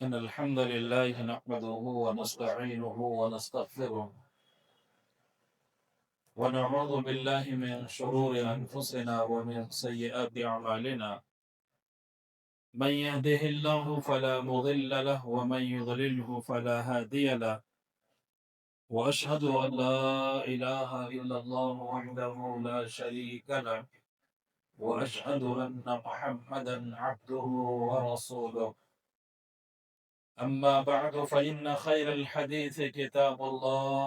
إن الحمد لله نحمده ونستعينه ونستغفره ونعوذ بالله من شرور أنفسنا ومن سيئات أعمالنا. من يهده الله فلا مضل له ومن يضلله فلا هادي له. وأشهد أن لا إله إلا الله وحده لا شريك له، وأشهد أن محمدا عبده ورسوله. أما بعد، فإن خير الحديث كتاب الله،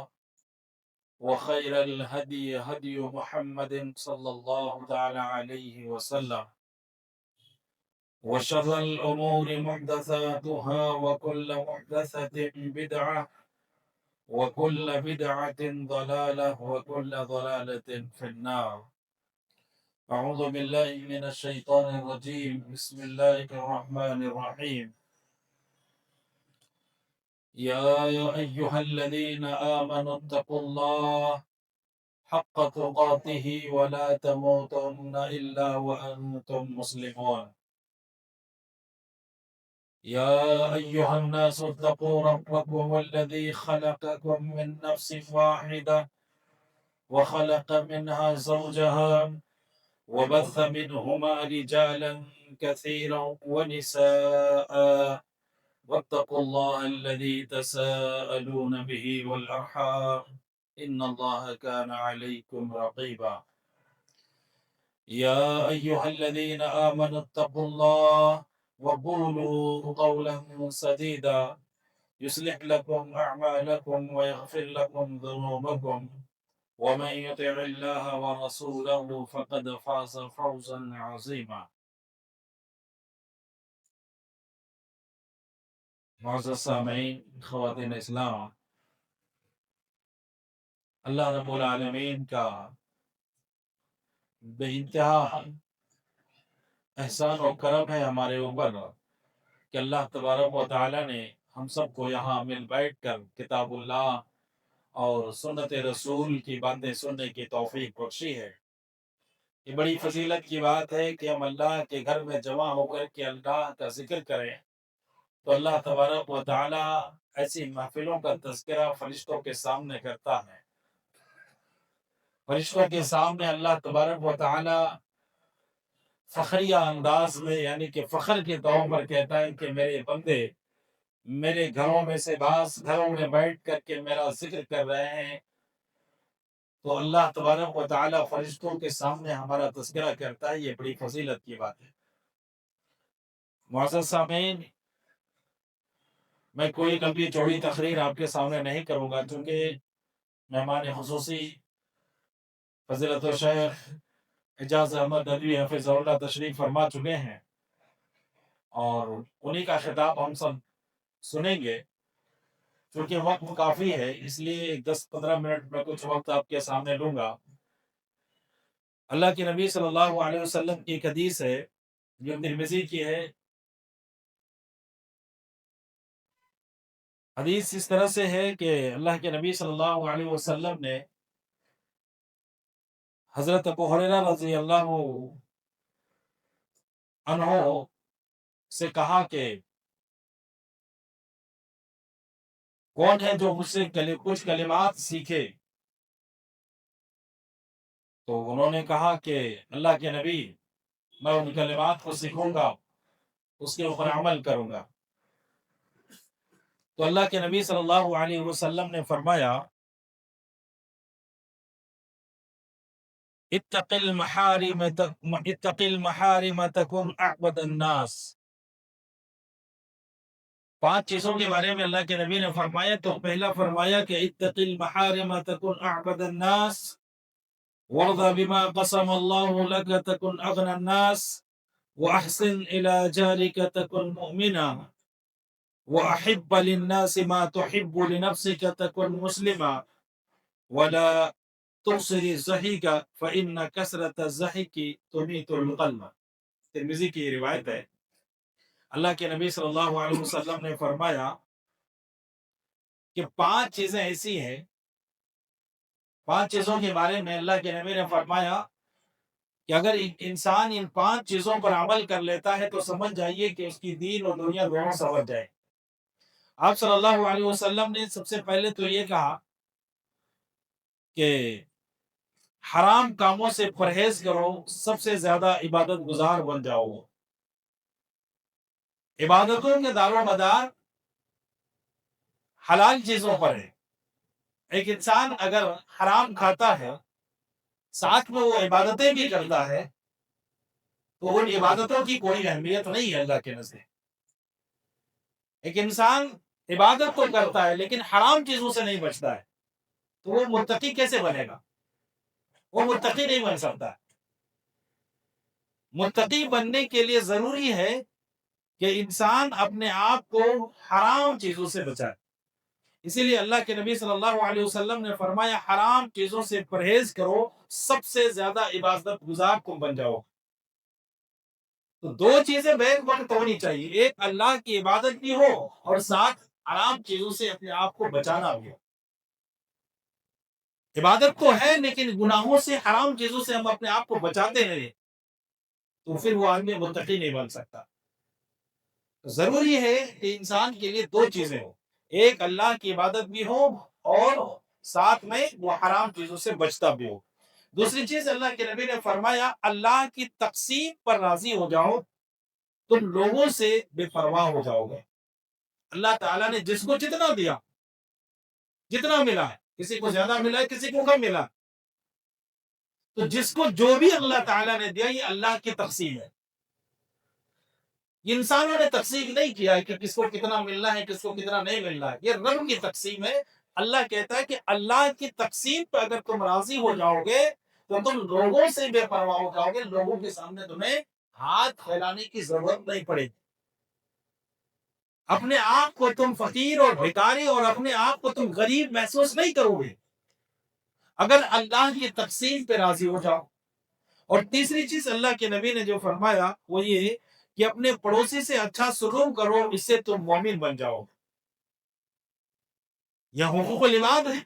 وخير الهدي هدي محمد صلى الله تعالى عليه وسلم، وشر الأمور محدثاتها، وكل محدثة بدعة، وكل بدعة ضلالة، وكل ضلالة في النار. أعوذ بالله من الشيطان الرجيم. بسم الله الرحمن الرحيم. يا أيها الذين آمنوا اتقوا الله حق تقاته ولا تموتن إلا وأنتم مسلمون. يا أيها الناس اتقوا ربكم الذي خلقكم من نفس واحدة وخلق منها زوجها وبث منهما رجالا كثيرا ونساء، واتقوا الله الذي تساءلون به والأرحام إن الله كان عليكم رقيبا. يا أيها الذين آمنوا اتقوا الله وقولوا قولا سديدا يصلح لكم أعمالكم ويغفر لكم ذنوبكم، ومن يطع الله ورسوله فقد فاز فوزا عظيما. معزز سامعین، خواتین اسلام، اللہ رب العالمین کا بے انتہا احسان و کرم ہے ہمارے اوپر کہ اللہ تبارک و تعالی نے ہم سب کو یہاں مل بیٹھ کر کتاب اللہ اور سنت رسول کی باتیں سننے کی توفیق بخشی ہے۔ یہ بڑی فضیلت کی بات ہے کہ ہم اللہ کے گھر میں جمع ہو کر کے اللہ کا ذکر کریں، تو اللہ تبارک و تعالی ایسی محفلوں کا تذکرہ فرشتوں کے سامنے کرتا ہے۔ فرشتوں کے سامنے اللہ تبارک و تعالی فخریہ انداز میں، یعنی کہ فخر کے طور پر کہتا ہے کہ میرے بندے میرے گھروں میں سے بعض گھروں میں بیٹھ کر کے میرا ذکر کر رہے ہیں، تو اللہ تبارک و تعالی فرشتوں کے سامنے ہمارا تذکرہ کرتا ہے۔ یہ بڑی فضیلت کی بات ہے۔ معزز سامعین، میں کوئی لمبی چوڑی تقریر آپ کے سامنے نہیں کروں گا، چونکہ مہمان خصوصی فضیلت الشیخ اعجاز احمد ندوی حفظہ اللہ تشریف فرما چکے ہیں، اور انہی کا خطاب ہم سب سنیں گے۔ چونکہ وقت کافی ہے، اس لیے 10-15 منٹ میں کچھ وقت آپ کے سامنے لوں گا۔ اللہ کے نبی صلی اللہ علیہ وسلم کی ایک حدیث ہے جو ترمذی کی ہے۔ حدیث اس طرح سے ہے کہ اللہ کے نبی صلی اللہ علیہ وسلم نے حضرت ابو ہریرہ رضی اللہ عنہ سے کہا کہ کون ہے جو مجھ سے کچھ کلمات سیکھے؟ تو انہوں نے کہا کہ اللہ کے نبی، میں ان کلمات کو سیکھوں گا، اس کے اوپر عمل کروں گا۔ تو اللہ کے نبی صلی اللہ علیہ وسلم نے فرمایا، اتق المحارم تکن اعبد الناس۔ 5 چیزوں کے بارے میں اللہ کے نبی نے فرمایا۔ تو پہلا فرمایا کہ اتق المحارم تکن اعبد الناس، وارض بما قسم اللہ لك تکن اغنى الناس، واحسن الى جارك تکن مؤمنا، واحب للناس ما تحب لنفسك تکن مسلما، ولا تقصر الضحك فإن كثرة الضحك تميت القلب۔ ترمذی کی روایت ہے۔ اللہ کے نبی صلی اللہ علیہ وسلم نے فرمایا کہ 5 چیزیں ایسی ہیں، 5 چیزوں کے بارے میں اللہ کے نبی نے فرمایا کہ اگر انسان ان 5 چیزوں پر عمل کر لیتا ہے تو سمجھ جائیے کہ اس کی دین اور دنیا دونوں سنور جائے۔ آپ صلی اللہ علیہ وسلم نے سب سے پہلے تو یہ کہا کہ حرام کاموں سے پرہیز کرو، سب سے زیادہ عبادت گزار بن جاؤ۔ عبادتوں کے دار و مدار حلال چیزوں پر ہے۔ ایک انسان اگر حرام کھاتا ہے ساتھ میں وہ عبادتیں بھی کرتا ہے تو ان عبادتوں کی کوئی اہمیت نہیں ہے اللہ کے نزدیک۔ ایک انسان عبادت تو کرتا ہے لیکن حرام چیزوں سے نہیں بچتا ہے تو وہ متقی کیسے بنے گا؟ وہ متقی نہیں بن سکتا۔ متقی بننے کے لیے ضروری ہے کہ انسان اپنے آپ کو حرام چیزوں سے بچائے۔ اسی لیے اللہ کے نبی صلی اللہ علیہ وسلم نے فرمایا حرام چیزوں سے پرہیز کرو، سب سے زیادہ عبادت گزار تم بن جاؤ۔ تو دو چیزیں بیک وقت ہونی چاہیے، ایک اللہ کی عبادت بھی ہو اور ساتھ حرام چیزوں سے اپنے آپ کو بچانا بھی ہو۔ عبادت تو ہے لیکن گناہوں سے، حرام چیزوں سے ہم اپنے آپ کو بچاتے نہیں تو پھر وہ آدمی متقی نہیں بن سکتا۔ ضروری ہے کہ انسان کے لیے دو چیزیں ہوں، ایک اللہ کی عبادت بھی ہو اور ساتھ میں وہ حرام چیزوں سے بچتا بھی ہو۔ دوسری چیز اللہ کے نبی نے فرمایا اللہ کی تقسیم پر راضی ہو جاؤ، تم لوگوں سے بے پرواہ ہو جاؤ گے۔ اللہ تعالیٰ نے جس کو جتنا دیا، جتنا ملا ہے، کسی کو زیادہ ملا ہے کسی کو کم ملا، تو جس کو جو بھی اللہ تعالیٰ نے دیا یہ اللہ کی تقسیم ہے۔ انسانوں نے تقسیم نہیں کیا ہے کہ کس کو کتنا ملنا ہے کس کو کتنا نہیں ملنا ہے، یہ رب کی تقسیم ہے۔ اللہ کہتا ہے کہ اللہ کی تقسیم پہ اگر تم راضی ہو جاؤ گے تو تم لوگوں سے بے پرواہ ہو جاؤ گے، لوگوں کے سامنے تمہیں ہاتھ پھیلانے کی ضرورت نہیں پڑے گی۔ اپنے آپ کو تم فقیر اور بھکاری اور اپنے آپ کو تم غریب محسوس نہیں کرو گے اگر اللہ کی تقسیم پہ راضی ہو جاؤ۔ اور تیسری چیز اللہ کے نبی نے جو فرمایا وہ یہ کہ اپنے پڑوسی سے اچھا سلوک کرو، اس سے تم مومن بن جاؤ۔ یہ حقوق العباد ہے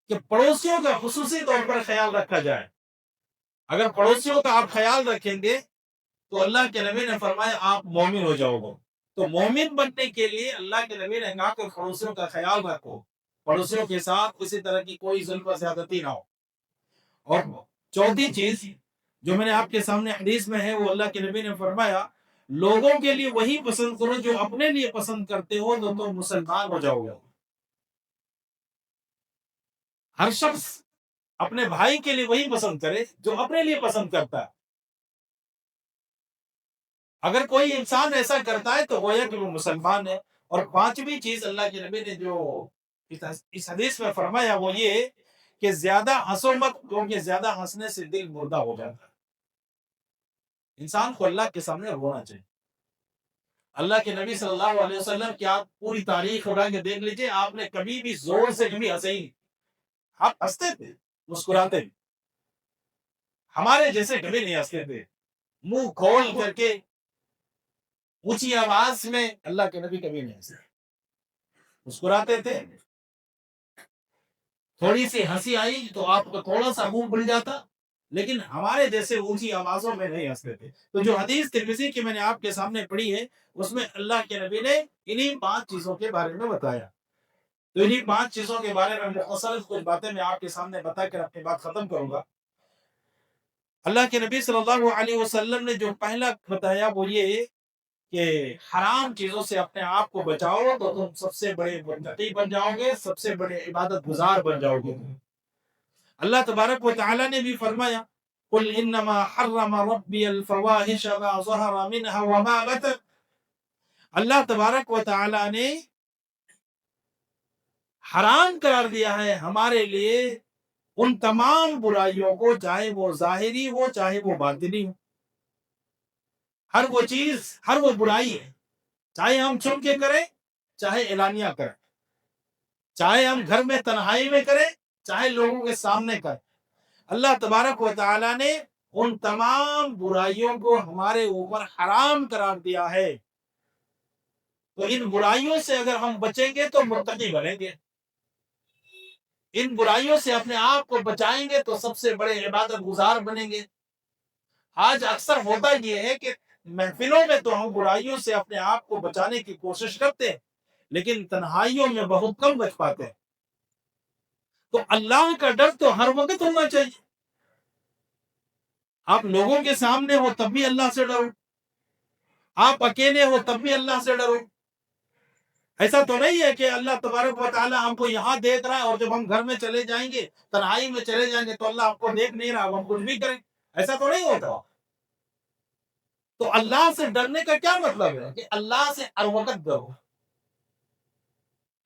کہ پڑوسیوں کا خصوصی طور پر خیال رکھا جائے۔ اگر پڑوسیوں کا آپ خیال رکھیں گے تو اللہ کے نبی نے فرمایا آپ مومن ہو جاؤ گے۔ تو مومن بننے کے لیے اللہ کے نبی نے کہا کہ پڑوسیوں کا خیال رکھو، پڑوسیوں کے ساتھ کسی طرح کی کوئی ظلم و زیادتی نہ ہو۔ اور چوتھی چیز جو میں نے آپ کے سامنے حدیث میں ہے وہ اللہ کے نبی نے فرمایا لوگوں کے لیے وہی پسند کرو جو اپنے لیے پسند کرتے ہو تو تم مسلمان ہو جاؤ گے۔ ہر شخص اپنے بھائی کے لیے وہی پسند کرے جو اپنے لیے پسند کرتا ہے۔ اگر کوئی انسان ایسا کرتا ہے تو گویا کہ وہ مسلمان ہے۔ اور پانچویں چیز اللہ کے نبی نے جو اس حدیث میں فرمایا وہ یہ کہ زیادہ ہنسو مت، کیونکہ زیادہ ہنسنے سے دل مردہ ہو جاتا ہے۔ انسان کو اللہ کے سامنے رونا چاہیے۔ اللہ کے نبی صلی اللہ علیہ وسلم کی آپ پوری تاریخ اٹھا کے دیکھ لیجئے، آپ نے کبھی بھی زور سے کبھی ہنسے ہی، آپ ہنستے تھے، مسکراتے تھے، ہمارے جیسے کبھی نہیں ہنستے تھے، منہ کھول کر کے اونچی آواز میں اللہ کے نبی کبھی نہیں ہنسے، مسکراتے تھے۔ تھوڑی سی ہنسی آئی تو آپ کو تھوڑا سا منہ کھل جاتا، لیکن ہمارے جیسے اونچی آوازوں میں نہیں ہنستے تھے۔ تو جو حدیث ترمذی کی میں نے آپ کے سامنے پڑھی ہے اس میں اللہ کے نبی نے انہی 5 چیزوں کے بارے میں بتایا۔ تو انہی 5 چیزوں کے بارے میں مختصر کچھ باتیں میں آپ کے سامنے بتا کر اپنی بات ختم کروں گا۔ اللہ کے نبی صلی اللہ علیہ وسلم نے جو پہلا بتایا وہ یہ کہ حرام چیزوں سے اپنے آپ کو بچاؤ تو تم سب سے بڑے متقی بن جاؤ گے، سب سے بڑے عبادت گزار بن جاؤ گے۔ اللہ تبارک و تعالی نے بھی فرمایا قل انما حرم ربی الفواحش ما ظہر منها وما بطن۔ اللہ تبارک و تعالی نے حرام قرار دیا ہے ہمارے لیے ان تمام برائیوں کو، چاہے وہ ظاہری ہو چاہے وہ باطنی ہو۔ ہر وہ چیز، ہر وہ برائی ہے، چاہے ہم چھپ کے کریں چاہے اعلانیہ کریں، چاہے ہم گھر میں تنہائی میں کریں چاہے لوگوں کے سامنے کریں، اللہ تبارک و تعالی نے ان تمام برائیوں کو ہمارے اوپر حرام قرار دیا ہے۔ تو ان برائیوں سے اگر ہم بچیں گے تو متقی بنیں گے، ان برائیوں سے اپنے آپ کو بچائیں گے تو سب سے بڑے عبادت گزار بنیں گے۔ آج اکثر ہوتا یہ ہے کہ محفلوں میں تو ہم برائیوں سے اپنے آپ کو بچانے کی کوشش کرتے ہیں لیکن تنہائیوں میں بہت کم بچ پاتے ہیں۔ تو اللہ کا ڈر تو ہر وقت ہونا چاہیے۔ آپ لوگوں کے سامنے ہو تب بھی اللہ سے ڈرو، آپ اکیلے ہو تب بھی اللہ سے ڈرو۔ ایسا تو نہیں ہے کہ اللہ تبارک و تعالیٰ ہم کو یہاں دیکھ رہا ہے اور جب ہم گھر میں چلے جائیں گے، تنہائی میں چلے جائیں گے تو اللہ آپ کو دیکھ نہیں رہا، ہم کچھ بھی کریں، ایسا تو نہیں ہوتا۔ تو اللہ سے ڈرنے کا کیا مطلب ہے کہ اللہ سے ہر وقت ڈرو،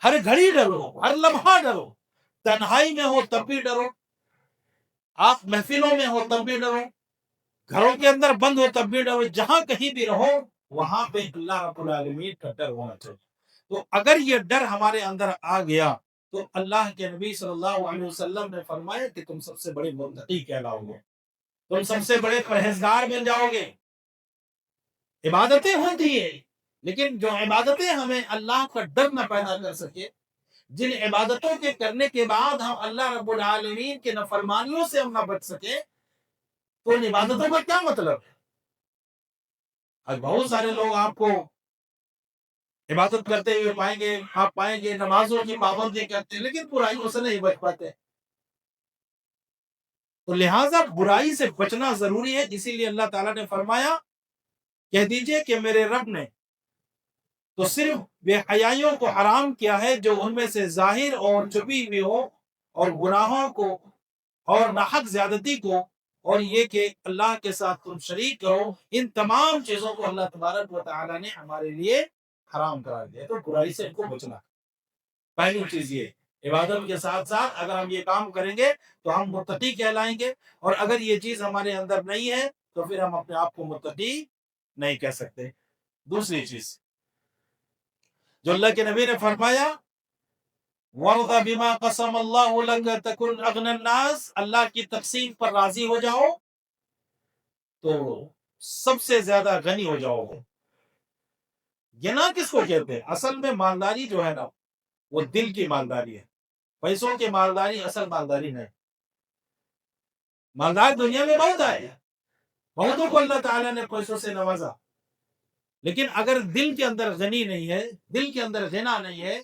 ہر گھڑی ڈرو، ہر لمحہ ڈرو، تنہائی میں ہو تب بھی ڈرو، آپ محفلوں میں ہو تب بھی ڈرو، گھروں کے اندر بند ہو تب بھی ڈرو، جہاں کہیں بھی رہو وہاں پہ اللہ رب العالمین کا ڈر ہونا چاہیے۔ تو اگر یہ ڈر ہمارے اندر آ گیا تو اللہ کے نبی صلی اللہ علیہ وسلم نے فرمایا کہ تم سب سے بڑے متقی کہلاؤ گے، تم سب سے بڑے پرہیزگار بن جاؤ گے۔ عبادتیں ہوتی ہیں، لیکن جو عبادتیں ہمیں اللہ کا ڈر نہ پیدا کر سکے، جن عبادتوں کے کرنے کے بعد ہم اللہ رب العالمین کے نافرمانیوں سے ہم نہ بچ سکے، تو ان عبادتوں کا کیا مطلب ہے؟ آج بہت سارے لوگ آپ کو عبادت کرتے ہوئے پائیں گے، آپ پائیں گے نمازوں کی پابندی کرتے ہیں لیکن برائیوں سے نہیں بچ پاتے۔ تو لہٰذا برائی سے بچنا ضروری ہے، اسی لیے اللہ تعالیٰ نے فرمایا کہہ دیجئے کہ میرے رب نے تو صرف بے حیائیوں کو حرام کیا ہے جو ان میں سے ظاہر اور چھپی ہوئی ہو، اور گناہوں کو اور ناحق زیادتی کو، اور یہ کہ اللہ کے ساتھ تم شریک کرو، ان تمام چیزوں کو اللہ تبارک و تعالیٰ نے ہمارے لیے حرام قرار دیا۔ تو برائی سے ان کو بچنا، پہلی چیز یہ عبادت کے ساتھ ساتھ اگر ہم یہ کام کریں گے تو ہم متقی کہلائیں گے، اور اگر یہ چیز ہمارے اندر نہیں ہے تو پھر ہم اپنے آپ کو متقی نہیں کہہ سکتے۔ دوسری چیز جو اللہ کے نبی نے فرمایا وَرْضَ بِمَا قَسَمَ اللَّهُ لَكَ تَكُنْ أَغْنَى النَّاسِ، اللہ کی تقسیم پر راضی ہو جاؤ تو سب سے زیادہ غنی ہو جاؤ گے۔ غنا کس کو کہتے ہیں؟ اصل میں مالداری جو ہے نا وہ دل کی مالداری ہے، پیسوں کی مالداری اصل مالداری نہیں۔ مالدار دنیا میں بہت آئے، بہتوں کو اللہ تعالیٰ نے پیسوں سے نوازا، لیکن اگر دل کے اندر غنی نہیں ہے، دل کے اندر غنا نہیں ہے،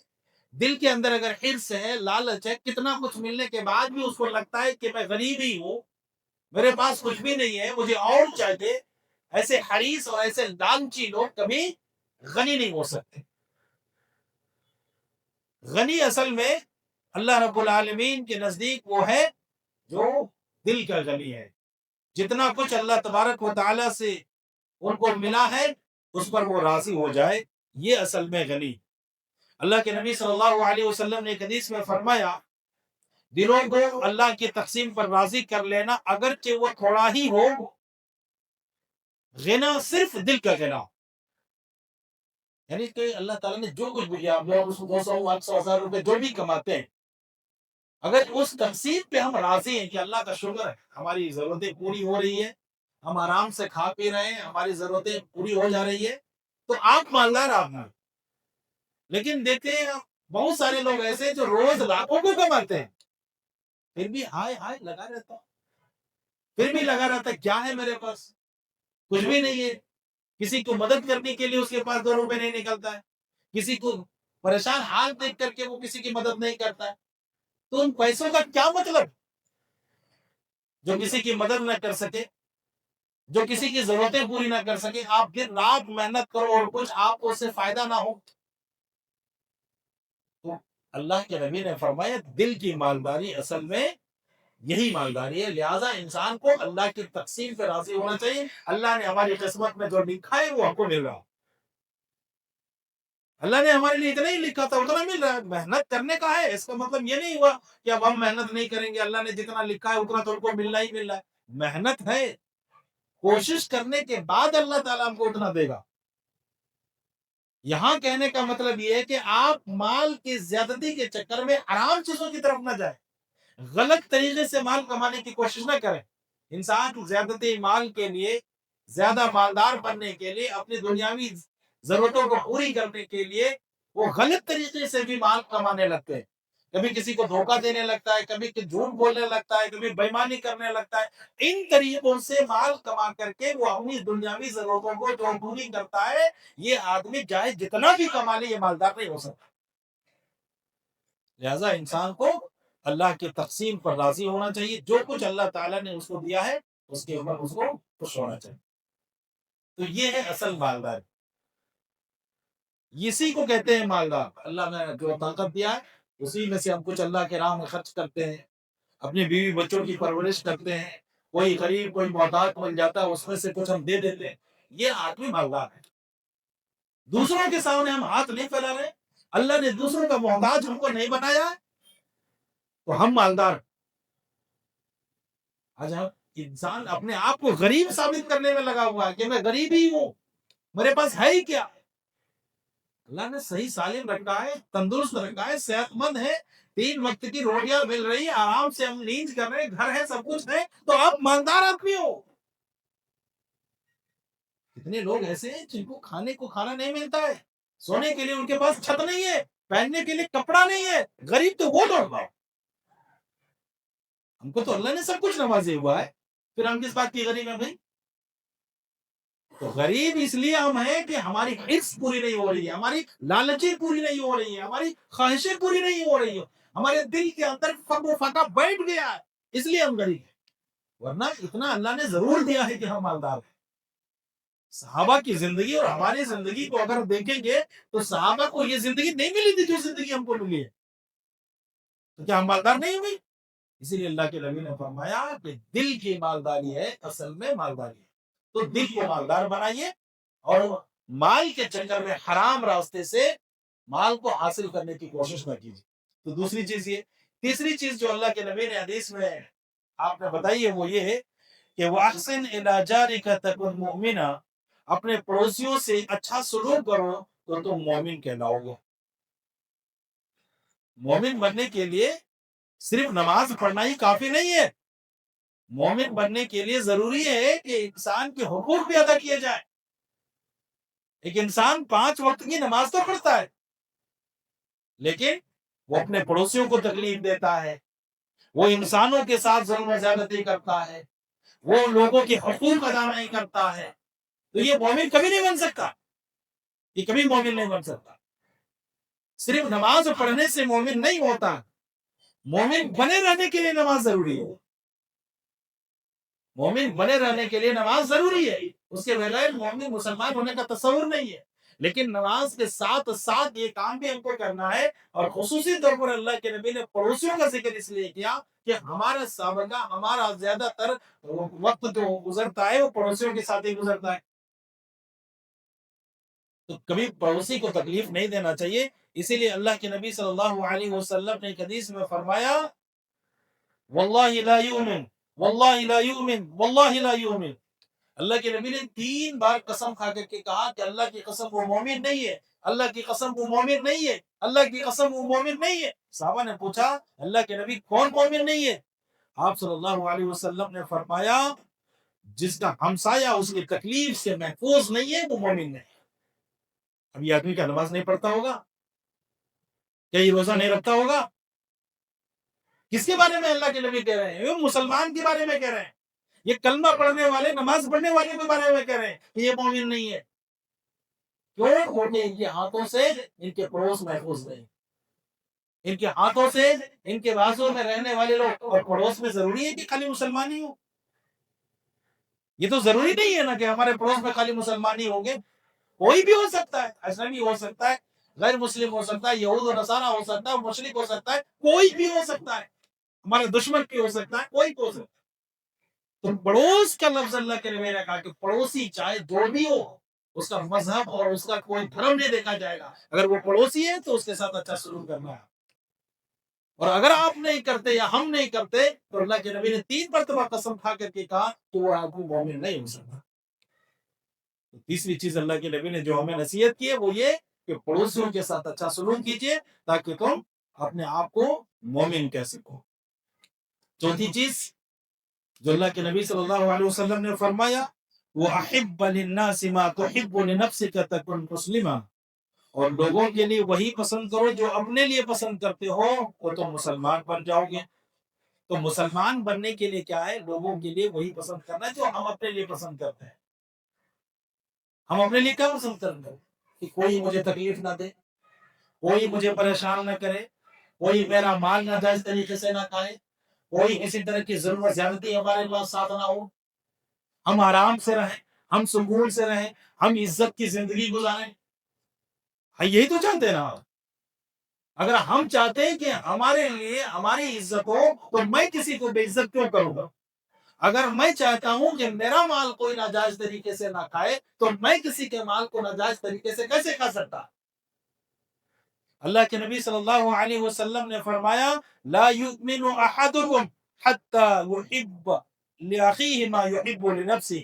دل کے اندر اگر حرص ہے، لالچ ہے، کتنا کچھ ملنے کے بعد بھی اس کو لگتا ہے کہ میں غریب ہی ہوں، میرے پاس کچھ بھی نہیں ہے، مجھے اور چاہیے، ایسے حریص اور ایسے لالچی لوگ کبھی غنی نہیں ہو سکتے۔ غنی اصل میں اللہ رب العالمین کے نزدیک وہ ہے جو دل کا غنی ہے، جتنا کچھ اللہ تبارک و تعالیٰ سے ان کو ملا ہے اس پر وہ راضی ہو جائے، یہ اصل میں غنی۔ اللہ کے نبی صلی اللہ علیہ وسلم نے ایک حدیث میں فرمایا دلوں کو اللہ کی تقسیم پر راضی کر لینا اگرچہ وہ تھوڑا ہی ہو، غنا صرف دل کا غنا، یعنی کہ اللہ تعالیٰ نے جو کچھ بھی کیا، آپ لوگ اس کو 200 800 1000 روپے جو بھی کماتے ہیں، اگر اس تقسیم پہ ہم راضی ہیں کہ اللہ کا شکر ہے ہماری ضرورتیں پوری ہو رہی ہے، ہم آرام سے کھا پی رہے ہیں، ہماری ضرورتیں پوری ہو جا رہی ہے، تو آپ مالدار آدمی۔ لیکن دیکھتے ہیں بہت سارے لوگ ایسے جو روز لاکھوں کو کماتے ہیں پھر بھی ہائے ہائے لگا رہتا، پھر بھی لگا رہتا کیا ہے میرے پاس، کچھ بھی نہیں ہے، کسی کو مدد کرنے کے لیے اس کے پاس 2 روپے نہیں نکلتا ہے، کسی کو پریشان حال دیکھ کر کے وہ کسی کی مدد نہیں کرتا ہے۔ تو ان پیسوں کا کیا مطلب جو کسی کی مدد نہ کر سکے، جو کسی کی ضرورتیں پوری نہ کر سکے، آپ دن رات محنت کرو اور کچھ آپ کو اس سے فائدہ نہ ہو۔ تو اللہ کے نبی نے فرمایا دل کی مالداری اصل میں یہی مالداری ہے، لہٰذا انسان کو اللہ کی تقسیم پہ راضی ہونا چاہیے۔ اللہ نے ہماری قسمت میں جو لکھا ہے وہ ہم کو مل رہا، اللہ نے ہمارے لیے اتنا ہی لکھا تھا اتنا مل رہا ہے، محنت کرنے کا ہے، اس کا مطلب یہ نہیں ہوا کہ اب ہم محنت نہیں کریں گے، اللہ نے جتنا لکھا ہے اتنا تو ہم کو ملنا ہی مل رہا ہے۔ محنت ہے، کوشش کرنے کے بعد اللہ تعالیٰ ہم کو اتنا دے گا۔ یہاں کہنے کا مطلب یہ ہے کہ آپ مال کی زیادتی کے چکر میں حرام چیزوں کی طرف نہ جائیں، غلط طریقے سے مال کمانے کی کوشش نہ کریں۔ انسان زیادتی مال کے لیے، زیادہ مالدار بننے کے لیے، اپنی دنیاوی ضرورتوں کو پوری کرنے کے لیے وہ غلط طریقے سے بھی مال کمانے لگتے ہیں، کبھی کسی کو دھوکہ دینے لگتا ہے، کبھی جھوٹ بولنے لگتا ہے، کبھی بےایمانی کرنے لگتا ہے۔ ان طریقوں سے مال کما کر کے وہ اپنی دنیاوی ضرورتوں کو جو پوری کرتا ہے، یہ آدمی چاہے جتنا بھی کما لے یہ مالدار نہیں ہو سکتا۔ لہذا انسان کو اللہ کی تقسیم پر راضی ہونا چاہیے، جو کچھ اللہ تعالیٰ نے اس کو دیا ہے اس کے اوپر اس کو خوش ہونا چاہیے۔ تو یہ ہے اصل مالدار، اسی کو کہتے ہیں مالدار۔ اللہ نے جو طاقت دیا ہے اسی میں سے ہم کچھ اللہ کے راہ میں خرچ کرتے ہیں، اپنی بیوی بچوں کی پرورش کرتے ہیں، کوئی غریب کوئی محتاج مل جاتا ہے اس میں سے کچھ ہم دے دیتے ہیں، یہ آدمی مالدار ہے۔ دوسروں کے سامنے ہم ہاتھ نہیں پھیلا رہے، اللہ نے دوسروں کا محتاج ہم کو نہیں بنایا ہے تو ہم مالدار۔ آج ہم انسان اپنے آپ کو غریب ثابت کرنے میں لگا ہوا ہے کہ میں غریب ہی ہوں، میرے پاس ہے ہی کیا۔ اللہ نے صحیح سالم رکھا ہے، تندرست رکھا ہے، صحت مند ہے، 3 وقت کی روٹیاں مل رہی، آرام سے ہم نیند کر رہے ہیں، گھر ہے، سب کچھ ہے، تو آپ مالدار آدمی ہو۔ کتنے لوگ ایسے ہیں جن کو کھانے کو کھانا نہیں ملتا ہے، سونے کے لیے ان کے پاس چھت نہیں ہے، پہننے کے لیے کپڑا نہیں ہے، غریب تو وہ لوگ ہیں۔ ہم کو تو اللہ نے سب کچھ نوازے ہوا ہے، پھر ہم کس بات کی غریب ہیں بھائی؟ تو غریب اس لیے ہم ہیں کہ ہماری حرص پوری نہیں ہو رہی ہے، ہماری لالچیں پوری نہیں ہو رہی ہیں، ہماری خواہشیں پوری نہیں ہو رہی ہیں، ہمارے دل کے اندر فقر و فقر بیٹھ گیا ہے، اس لیے ہم غریب ہیں، ورنہ اتنا اللہ نے ضرور دیا ہے کہ ہم مالدار ہیں۔ صحابہ کی زندگی اور ہماری زندگی کو اگر دیکھیں گے تو صحابہ کو یہ زندگی نہیں ملی تھی جو زندگی ہم کو ملی ہے، تو کیا ہم مالدار نہیں ہوئی؟ اسی لیے اللہ کے نبی نے فرمایا کہ دل کی مالداری ہے اصل میں مالداری ہے، تو دل کو مالدار بنائیے اور مال کے چکر میں حرام راستے سے مال کو حاصل کرنے کی کوشش نہ کیجیے۔ تو دوسری چیز یہ، تیسری چیز جو اللہ کے نبی نے حدیث میں آپ نے بتائی ہے وہ یہ ہے کہ وَأَحْسِنْ إِلَىٰ جَارِكَ تَكُنْ مُؤْمِنًا، اپنے پڑوسیوں سے اچھا سلوک کرو تو تم مومن کہلاؤ گے۔ مومن بننے کے لیے صرف نماز پڑھنا ہی کافی نہیں ہے، مومن بننے کے لیے ضروری ہے کہ انسان کے حقوق بھی ادا کیے جائیں۔ ایک انسان 5 وقت کی نماز تو پڑھتا ہے لیکن وہ اپنے پڑوسیوں کو تکلیف دیتا ہے، وہ انسانوں کے ساتھ ظلم و زیادتی کرتا ہے، وہ لوگوں کے حقوق ادا نہیں کرتا ہے، تو یہ مومن کبھی نہیں بن سکتا، یہ کبھی مومن نہیں بن سکتا۔ صرف نماز پڑھنے سے مومن نہیں ہوتا، مومن بنے رہنے کے لیے نماز ضروری ہے، مومن بنے رہنے کے لیے نماز ضروری ہے، اس کے بغیر مومن مسلمان ہونے کا تصور نہیں ہے۔ لیکن نماز کے ساتھ ساتھ یہ کام بھی ہم کو کرنا ہے، اور خصوصی طور پر اللہ کے نبی نے پڑوسیوں کا ذکر اس لیے کیا کہ ہمارا سابقہ، ہمارا زیادہ تر وقت جو گزرتا ہے وہ پڑوسیوں کے ساتھ ہی گزرتا ہے، تو کبھی پڑوسی کو تکلیف نہیں دینا چاہیے۔ اسی لیے اللہ کے نبی صلی اللہ علیہ وسلم نے ایک حدیث میں فرمایا واللہ لا یؤمن واللہ لا یؤمن واللہ لا یؤمن، اللہ کے نبی نے 3 بار قسم کھا کر کے کہا کہ اللہ کی قسم وہ مومن نہیں ہے، اللہ کی قسم وہ مومن نہیں ہے، اللہ کی قسم وہ مومن نہیں ہے۔ صحابہ نے پوچھا اللہ کے نبی کون مومن نہیں ہے؟ آپ صلی اللہ علیہ وسلم نے فرمایا جس کا ہمسایہ اس کی تکلیف سے محفوظ نہیں ہے وہ مومن نہیں۔ اب یہ آدمی کا نماز نہیں پڑھتا ہوگا، کیا یہ روزہ نہیں رکھتا ہوگا؟ کس کے بارے میں اللہ کے نبی کہہ رہے ہیں؟ وہ مسلمان کے بارے میں کہہ رہے ہیں، یہ کلمہ پڑھنے والے، نماز پڑھنے والے کے بارے میں کہہ رہے ہیں کہ یہ مومن نہیں ہے۔ کیوں؟ کیونکہ ان کے ہاتھوں سے ان کے پڑوس محفوظ نہیں، ان کے ہاتھوں سے ان کے بازوں میں رہنے والے لوگ، اور پڑوس میں ضروری ہے کہ خالی مسلمان ہی ہو؟ یہ تو ضروری نہیں ہے نا کہ ہمارے پڑوس میں خالی مسلمان ہی ہوں گے، کوئی بھی ہو سکتا ہے، اجنبی ہو سکتا ہے، غیر مسلم ہو سکتا ہے، یہود و نصارہ ہو سکتا ہے، مشرک ہو سکتا ہے، کوئی بھی ہو سکتا ہے، ہمارے دشمن بھی ہو سکتا ہے، کوئی بھی ہو سکتا ہے۔ تو پڑوس کا لفظ اللہ کے نبی نے کہا کہ پڑوسی چاہے جو بھی ہو، اس کا مذہب اور اس کا کوئی دھرم نہیں دیکھا جائے گا، اگر وہ پڑوسی ہے تو اس کے ساتھ اچھا سلوک کرنا ہے، اور اگر آپ نہیں کرتے یا ہم نہیں کرتے تو اللہ کے نبی نے 3 مرتبہ قسم کھا کر کے کہا کہ وہ آدمی مومن نہیں ہو سکتا۔ تیسری چیز اللہ کے نبی نے جو ہمیں نصیحت کی ہے وہ یہ کہ پڑوسیوں کے ساتھ اچھا سلوک کیجیے تاکہ تم اپنے آپ کو مومن کہہ سکو۔ چوتھی چیز جو اللہ کے نبی صلی اللہ علیہ وسلم نے فرمایا وَأَحِبَّ لِلنَّاسِ مَا تُحِبُّ لِنَفْسِكَ تَكُنْ مُسْلِمًا، اور لوگوں کے لیے وہی پسند کرو جو اپنے لیے پسند کرتے ہو تو تم مسلمان بن جاؤ گے۔ تو مسلمان بننے کے لیے کیا ہے؟ لوگوں کے لیے وہی پسند کرنا جو ہم اپنے لیے پسند کرتے ہیں۔ ہم اپنے لیے کیا پسند کرتے ہیں؟ کہ کوئی مجھے تکلیف نہ دے، کوئی مجھے پریشان نہ کرے، کوئی میرا مال ناجائز طریقے سے نہ کھائے، کوئی کسی طرح کی ظلم و زیادتی ہمارے پاس ساتھ نہ ہو، ہم آرام سے رہیں، ہم سکون سے رہیں، ہم عزت کی زندگی گزاریں. ہاں، یہی تو چاہتے ہیں نا. اگر ہم چاہتے ہیں کہ ہمارے لیے ہماری عزت ہو تو میں کسی کو بے عزت کیوں کروں گا؟ اگر میں چاہتا ہوں کہ میرا مال کوئی ناجائز طریقے سے نہ کھائے تو میں کسی کے مال کو ناجائز طریقے سے کیسے کھا سکتا؟ اللہ کے نبی صلی اللہ علیہ وسلم نے فرمایا لا یؤمن احدکم حتی یحب لاخیہ ما یحب لنفسہ.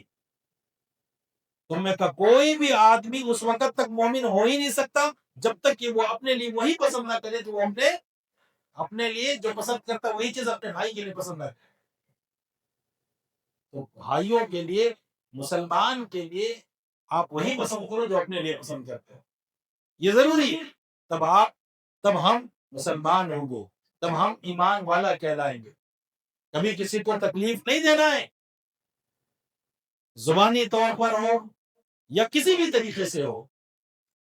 تم میں کا کوئی بھی آدمی اس وقت تک مومن ہو ہی نہیں سکتا جب تک کہ وہ اپنے لیے وہی پسند نہ کرے تو وہ اپنے لیے جو پسند کرتا وہی چیز اپنے بھائی کے لیے پسند نہ کرے. تو بھائیوں کے لیے، مسلمان کے لیے آپ وہی پسند کرو جو اپنے لیے پسند کرتے ہو. یہ ضروری ہے. تب ہم مسلمان ہوں گے، تب ہم ایمان والا کہلائیں گے. کبھی کسی کو تکلیف نہیں دینا ہے، زبانی طور پر ہو یا کسی بھی طریقے سے ہو،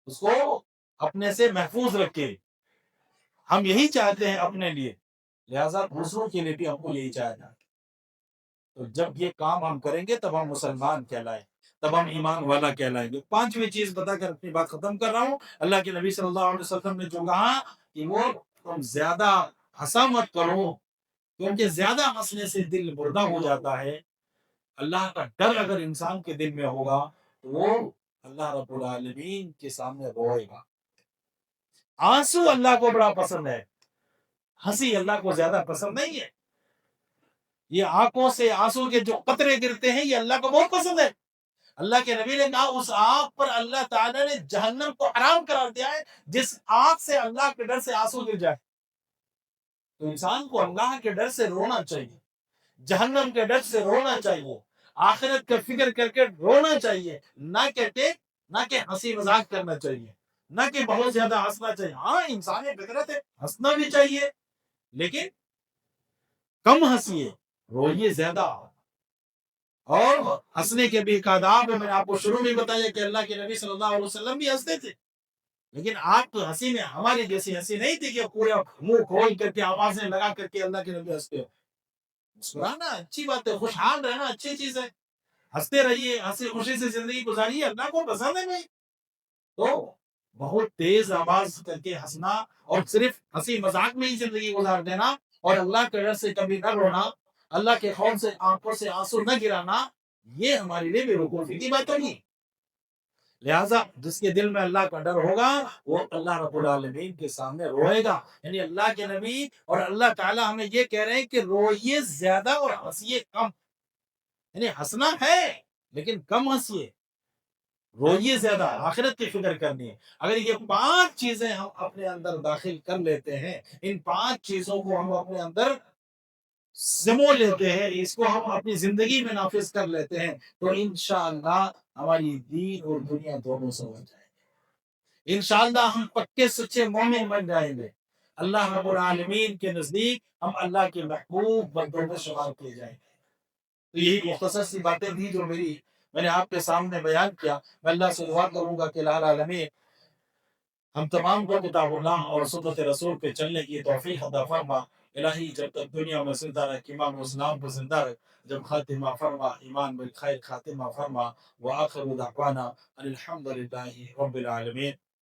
اس کو اپنے سے محفوظ رکھے. ہم یہی چاہتے ہیں اپنے لیے، لہذا دوسروں کے لیے بھی ہم کو یہی چاہنا ہے. تو جب یہ کام ہم کریں گے تب ہم مسلمان کہلائیں، تب ہم ایمان والا کہلائیں گے. پانچویں چیز بتا کر اپنی بات ختم کر رہا ہوں. اللہ کے نبی صلی اللہ علیہ وسلم نے جو کہا کہ وہ تم زیادہ ہنسا مت کرو، کیونکہ زیادہ ہنسنے سے دل مردہ ہو جاتا ہے. اللہ کا ڈر اگر انسان کے دل میں ہوگا تو وہ اللہ رب العالمین کے سامنے روئے گا. آنسو اللہ کو بڑا پسند ہے، ہنسی اللہ کو زیادہ پسند نہیں ہے. یہ آنکھوں سے آنسو کے جو قطرے گرتے ہیں یہ اللہ کو بہت پسند ہے. اللہ کے نبی نے کہا اس آنکھ پر اللہ تعالیٰ نے جہنم کو حرام قرار دیا ہے جس آنکھ سے اللہ کے ڈر سے آنسو گر جائے. تو انسان کو اللہ کے ڈر سے رونا چاہیے، جہنم کے ڈر سے رونا چاہیے، آخرت کا فکر کر کے رونا چاہیے، نہ کہ ہنسی مذاق کرنا چاہیے، نہ کہ بہت زیادہ ہنسنا چاہیے. ہاں انسانی فطرت ہے، ہنسنا بھی چاہیے، لیکن کم ہنسیے، روئیے زیادہ. اور ہنسنے کے بھی ایک آداب ہے. میں نے آپ کو شروع میں بتایا کہ اللہ کے نبی صلی اللہ علیہ وسلم بھی ہنستے تھے، لیکن آپ تو ہنسی میں ہماری جیسی ہنسی نہیں تھی کہ پورے منہ کھول کر کے آوازیں لگا کر کے اللہ کے نبی ہنستے ہو. مسکرانا اچھی بات ہے، خوشحال رہنا اچھی چیز ہے، ہنستے رہیے، ہنسی خوشی سے زندگی گزاریے، اللہ کو پسند ہے. نہیں تو بہت تیز آواز کر کے ہنسنا اور صرف ہنسی مذاق میں ہی زندگی گزار دینا اور اللہ کے ڈر سے کبھی نہ رونا، اللہ کے خوف سے آنکھوں سے آنسو نہ گرانا، یہ ہمارے لیے بے وقوفی کی بات نہیں. لہٰذا جس کے دل میں اللہ کا ڈر ہوگا وہ اللہ رب العالمین کے سامنے روئے گا. یعنی اللہ کے نبی اور اللہ تعالیٰ ہمیں یہ کہہ رہے ہیں کہ روئیے زیادہ اور ہنسیے کم. یعنی ہنسنا ہے لیکن کم ہنسیے، روئیے زیادہ، آخرت کی فکر کرنی ہے. اگر یہ 5 چیزیں ہم اپنے اندر داخل کر لیتے ہیں، ان 5 چیزوں کو ہم اپنے اندر سمو لیتے ہیں، اس کو ہم اپنی زندگی میں نافذ کر لیتے ہیں، تو انشاءاللہ ہماری دین اور دنیا دونوں سمجھ جائیں گے. انشاءاللہ ہم پکے سچے مومن بن جائیں گے. اللہ رب العالمین کے نزدیک ہم اللہ کے محبوب بندوں میں شمار کیے جائیں گے. تو یہی مختصر سی باتیں تھیں جو میں نے آپ کے سامنے بیان کیا. میں اللہ سے دعا کروں گا کہ الہ العالمین ہم تمام کو کتاب اللہ اور سنت رسول پہ چلنے کی توفیق عطا فرما. الہی جب تک دنیا میں زندہ رہ، ایمان و اسلام پر زندہ رہ، جب خاتمہ فرما ایمان بالخیر خاتمہ فرما. وآخر دعوانا ان الحمد للہ رب العالمین.